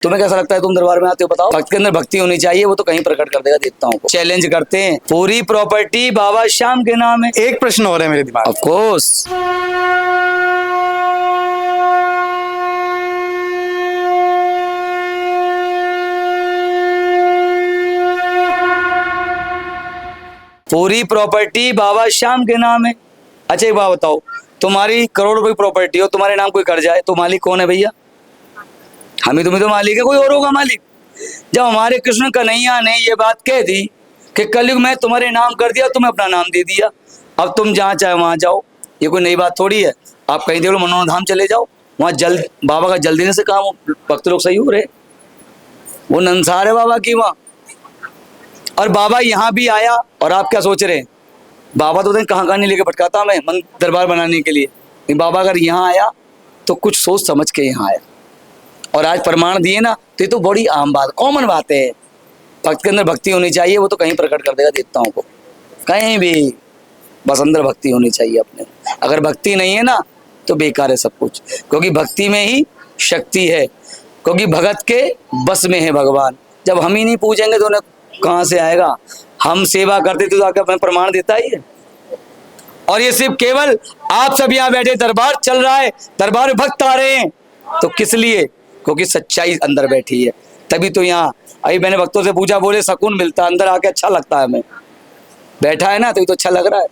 तुम्हें कैसा लगता है? तुम दरबार में आते हो, बताओ। भक्त के अंदर भक्ति होनी चाहिए, वो तो कहीं प्रकट कर देगा देवताओं को। चैलेंज करते हैं, पूरी प्रॉपर्टी बाबा श्याम के नाम है। एक प्रश्न और है मेरे दिमाग में। Of course. पूरी प्रॉपर्टी बाबा श्याम के नाम है। अच्छा एक बात बताओ, तुम्हारी करोड़ रुपए प्रॉपर्टी हो, तुम्हारे नाम कोई कर जाए तो मालिक कौन है भैया? हम ही तुम्हें तो मालिक है, कोई और होगा मालिक? जब हमारे कृष्ण कन्हैया ने ये बात कह दी कि कलयुग में तुम्हारे नाम कर दिया, तुम्हें अपना नाम दे दिया, अब तुम जहाँ चाहे वहां जाओ, ये कोई नई बात थोड़ी है। आप कहीं देख लो, मनोहर धाम चले जाओ, वहां जल बाबा का जल देने से काम, भक्त लोग सही हो रहे, वो नंसार है बाबा की वहां। और बाबा यहाँ भी आया, और आप क्या सोच रहे हैं? बाबा तो कहाँ कहाँ नहीं लेके भटकाता हमें मन दरबार बनाने के लिए, लेकिन बाबा अगर यहाँ आया तो कुछ सोच समझ के यहाँ आया, और आज प्रमाण दिए ना, तो ये तो बड़ी आम बात, कॉमन बात है। भक्त के अंदर भक्ति होनी चाहिए, वो तो कहीं प्रकट कर देगा देवताओं को, कहीं भी। बस अंदर भक्ति होनी चाहिए अपने। अगर भक्ति नहीं है ना तो बेकार है सब कुछ, क्योंकि भक्ति में ही शक्ति है, क्योंकि भगत के बस में है भगवान। जब हम ही नहीं पूजेंगे तो उन्हें कहाँ से आएगा? हम सेवा करते थे तो आके अपने प्रमाण देता ही है। और ये सिर्फ केवल आप सब यहाँ बैठे, दरबार चल रहा है, दरबार में भक्त आ रहे हैं, तो किस लिए? क्योंकि सच्चाई अंदर बैठी है, तभी तो यहाँ। अभी मैंने भक्तों से पूछा, बोले सुकून मिलता है अंदर आके, अच्छा लगता है हमें। बैठा है ना, तभी तो अच्छा लग रहा है।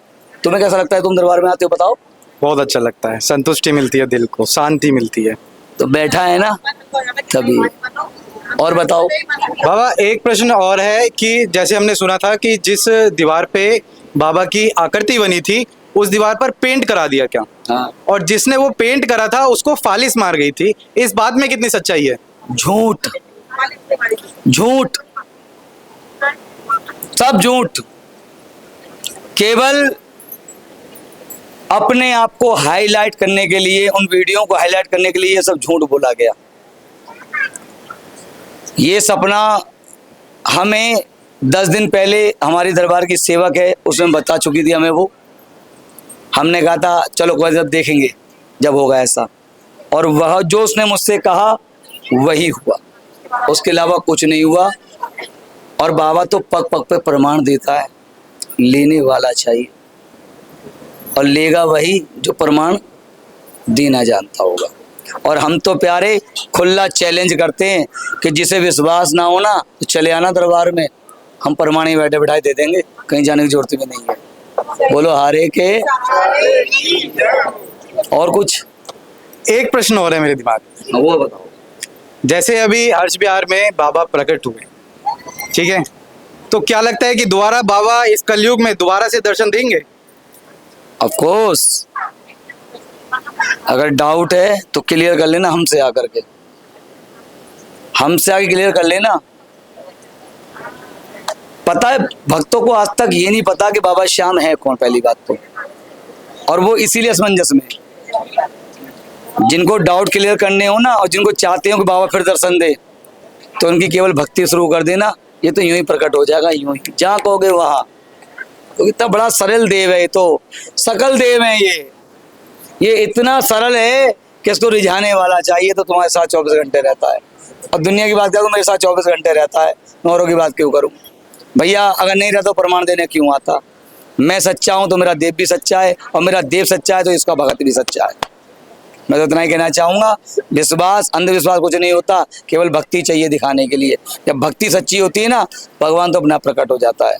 तुम्हें कैसा लगता है? तुम दरबार में आते हो, बताओ। बहुत अच्छा लगता है, संतुष्टि मिलती है, दिल को शांति मिलती है। तो बैठा है ना तभी। और बताओ बाबा, एक प्रश्न और है कि जैसे हमने सुना था कि जिस दीवार पे बाबा की आकृति बनी थी, उस दीवार पर पेंट करा दिया क्या? हाँ। और जिसने वो पेंट करा था उसको फालिस मार गई थी, इस बात में कितनी सच्चाई है? झूठ, झूठ, सब झूठ। केवल अपने आप को हाईलाइट करने के लिए, उन वीडियो को हाईलाइट करने के लिए ये सब झूठ बोला गया। ये सपना हमें 10 दिन पहले हमारी दरबार की सेवक है, उसने बता चुकी थी हमें वो। हमने कहा था चलो कोई जब देखेंगे जब होगा ऐसा, और वह जो उसने मुझसे कहा वही हुआ, उसके अलावा कुछ नहीं हुआ। और बाबा तो पग पग पे प्रमाण देता है, लेने वाला चाहिए, और लेगा वही जो प्रमाण देना जानता होगा। और हम तो प्यारे खुला चैलेंज करते हैं कि जिसे विश्वास ना हो ना तो चले आना दरबार में, हम प्रमाण ही बैठे बैठाए दे देंगे, कहीं जाने की जरूरत भी नहीं है। बोलो हारे के। और कुछ? एक प्रश्न और है मेरे दिमाग में। वो बताओ। जैसे अभी हर्ष विहार में बाबा प्रकट हुए, ठीक है, तो क्या लगता है कि दोबारा बाबा इस कलयुग में दोबारा से दर्शन देंगे? Of course. अगर डाउट है तो क्लियर कर लेना हमसे आकर के, हमसे आके क्लियर कर लेना। पता है भक्तों को आज तक ये नहीं पता कि बाबा श्याम है कौन, पहली बात तो, और वो इसीलिए असमंजस में। जिनको डाउट क्लियर करने हो ना, और जिनको चाहते हो कि बाबा फिर दर्शन दे, तो उनकी केवल भक्ति शुरू कर देना, ये तो यूं ही प्रकट हो जाएगा, यूं ही जहाँ कहोगे वहां। तो इतना बड़ा सरल देव है, तो सकल देव है ये इतना सरल है कि इसको रिझाने वाला चाहिए। तो तुम्हारे साथ 24 घंटे रहता है, और दुनिया की बात करूँ मेरे साथ 24 घंटे रहता है, मैं औरों की बात क्यों करूँ भैया? अगर नहीं रहता तो प्रमाण देने क्यों आता? मैं सच्चा हूँ तो मेरा देव भी सच्चा है, और मेरा देव सच्चा है तो इसका भगत भी सच्चा है। मैं तो इतना ही कहना चाहूँगा, विश्वास अंधविश्वास कुछ नहीं होता, केवल भक्ति चाहिए दिखाने के लिए। जब भक्ति सच्ची होती है ना, भगवान तो अपना प्रकट हो जाता है।